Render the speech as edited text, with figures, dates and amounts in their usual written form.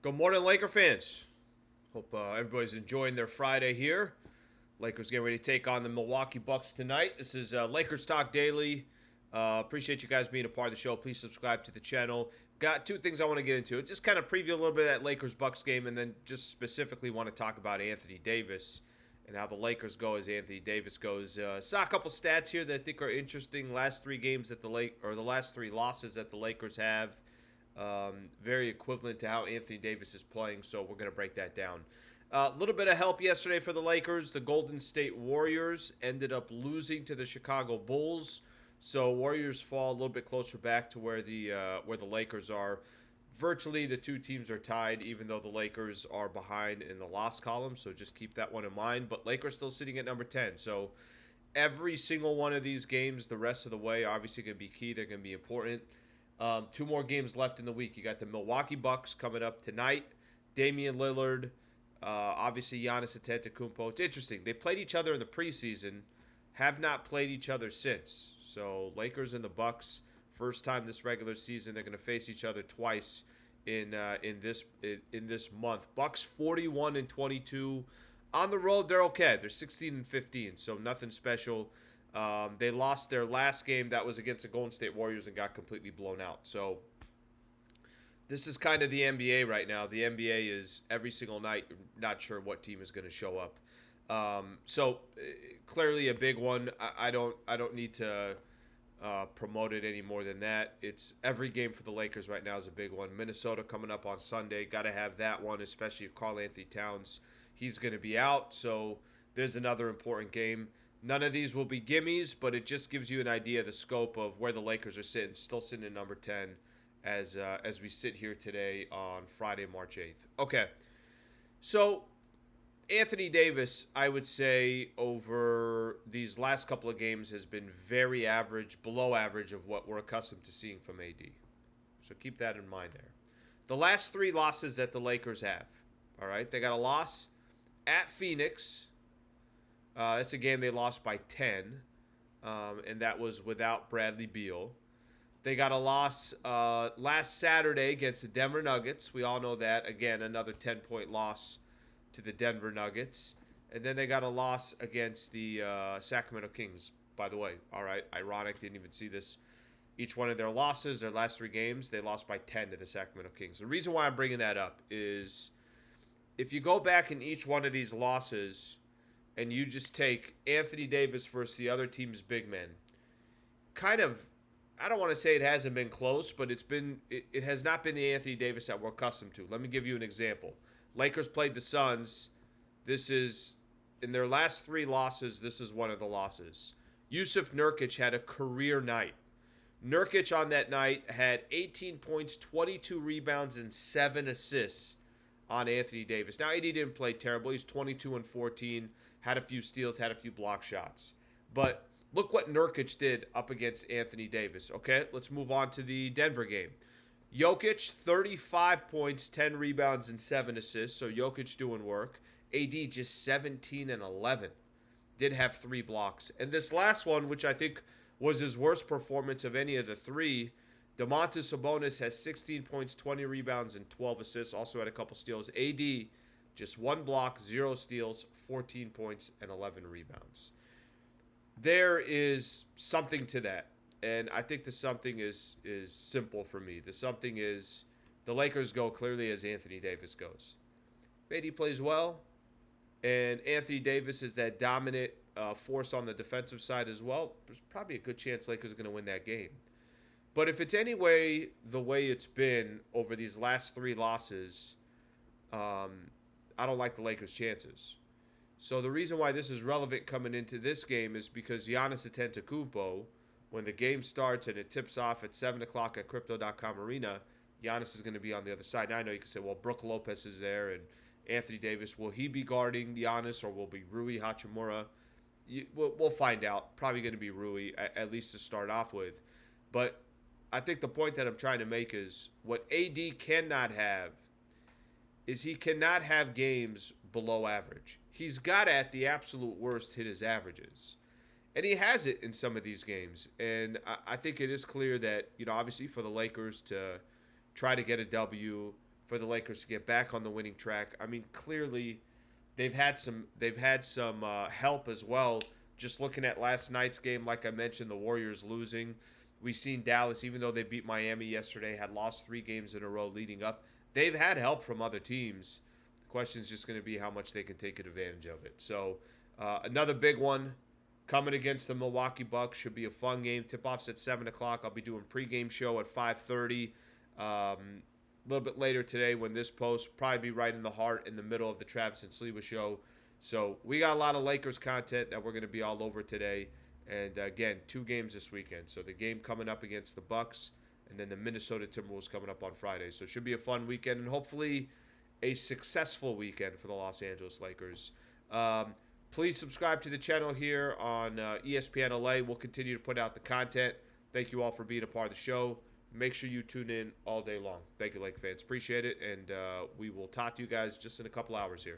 Good morning, Laker fans. Hope everybody's enjoying their Friday here. Lakers getting ready to take on the Milwaukee Bucks tonight. This is Lakers Talk Daily. Appreciate you guys being a part of the show. Please subscribe to the channel. Got two things I want to get into. Just kind of preview a little bit of that Lakers-Bucks game, and then just specifically want to talk about Anthony Davis and how the Lakers go as Anthony Davis goes. Saw a couple stats here that I think are interesting. Last three games that the last three losses that the Lakers have. Very equivalent to how Anthony Davis is playing, so we're going to break that down. A little bit of help yesterday for the Lakers. The Golden State Warriors ended up losing to the Chicago Bulls, so Warriors fall a little bit closer back to where the Lakers are. Virtually, the two teams are tied, even though the Lakers are behind in the loss column, so just keep that one in mind. But Lakers still sitting at number 10, so every single one of these games the rest of the way obviously going to be key. They're going to be important. Two more games left in the week. You got the Milwaukee Bucks coming up tonight. Damian Lillard, obviously Giannis Antetokounmpo. It's interesting. They played each other in the preseason, have not played each other since. So Lakers and the Bucks, first time this regular season, they're going to face each other twice in this month. Bucks 41-22 on the road. They're okay. They're 16-15, so nothing special. They lost their last game. That was against the Golden State Warriors and got completely blown out. So this is kind of the NBA right now. The NBA is every single night, not sure what team is going to show up. So clearly a big one. I don't need to promote it any more than that. It's every game for the Lakers right now is a big one. Minnesota coming up on Sunday. Got to have that one, especially if Karl Anthony Towns, he's going to be out. So there's another important game. None of these will be gimmies, but it just gives you an idea of the scope of where the Lakers are sitting. Still sitting at number 10 as we sit here today on Friday, March 8th. Okay, so Anthony Davis, I would say, over these last couple of games has been very average, below average of what we're accustomed to seeing from AD. So keep that in mind there. The last three losses that the Lakers have, all right, they got a loss at Phoenix. That's a game they lost by 10, and that was without Bradley Beal. They got a loss last Saturday against the Denver Nuggets. We all know that. Again, another 10-point loss to the Denver Nuggets. And then they got a loss against the Sacramento Kings, by the way. All right, ironic, didn't even see this. Each one of their losses, their last three games, they lost by 10 to the Sacramento Kings. The reason why I'm bringing that up is if you go back in each one of these losses and you just take Anthony Davis versus the other team's big men, kind of, I don't want to say it hasn't been close, but it has not been the Anthony Davis that we're accustomed to. Let me give you an example. Lakers played the Suns. This is, in their last three losses, this is one of the losses. Yusuf Nurkic had a career night. Nurkic on that night had 18 points, 22 rebounds, and 7 assists on Anthony Davis. Now, AD didn't play terrible. He's 22-14. Had a few steals, had a few block shots. But look what Nurkic did up against Anthony Davis. Okay, let's move on to the Denver game. Jokic, 35 points, 10 rebounds, and 7 assists. So Jokic doing work. AD just 17 and 11. Did have 3 blocks. And this last one, which I think was his worst performance of any of the three, Domantas Sabonis has 16 points, 20 rebounds, and 12 assists. Also had a couple steals. AD, just 1 block, 0 steals, 14 points, and 11 rebounds. There is something to that. And I think the something is simple for me. The something is the Lakers go clearly as Anthony Davis goes. AD plays well, and Anthony Davis is that dominant force on the defensive side as well. There's probably a good chance Lakers are going to win that game. But if it's anyway the way it's been over these last 3 losses, I don't like the Lakers' chances. So the reason why this is relevant coming into this game is because Giannis Antetokounmpo, when the game starts and it tips off at 7 o'clock at Crypto.com Arena, Giannis is going to be on the other side. Now I know you can say, well, Brook Lopez is there and Anthony Davis. Will he be guarding Giannis or will it be Rui Hachimura? We'll find out. Probably going to be Rui, at least to start off with. But I think the point that I'm trying to make is what AD cannot have is he cannot have games below average. He's got to, at the absolute worst, hit his averages. And he has it in some of these games. And I think it is clear that, obviously for the Lakers to try to get a W, for the Lakers to get back on the winning track. I mean, clearly they've had some help as well. Just looking at last night's game, like I mentioned, the Warriors losing. We've seen Dallas, even though they beat Miami yesterday, had lost 3 games in a row leading up. They've had help from other teams. The question is just going to be how much they can take advantage of it. So another big one coming against the Milwaukee Bucks should be a fun game. Tip-off's at 7 o'clock. I'll be doing pregame show at 5:30. A little bit later today when this post probably be right in the heart, in the middle of the Travis and Sleva show. So we got a lot of Lakers content that we're going to be all over today. And again, 2 games this weekend. So the game coming up against the Bucks, and then the Minnesota Timberwolves coming up on Friday. So it should be a fun weekend, and hopefully a successful weekend for the Los Angeles Lakers. Please subscribe to the channel here on ESPN LA. We'll continue to put out the content. Thank you all for being a part of the show. Make sure you tune in all day long. Thank you, Lake fans. Appreciate it, and we will talk to you guys just in a couple hours here.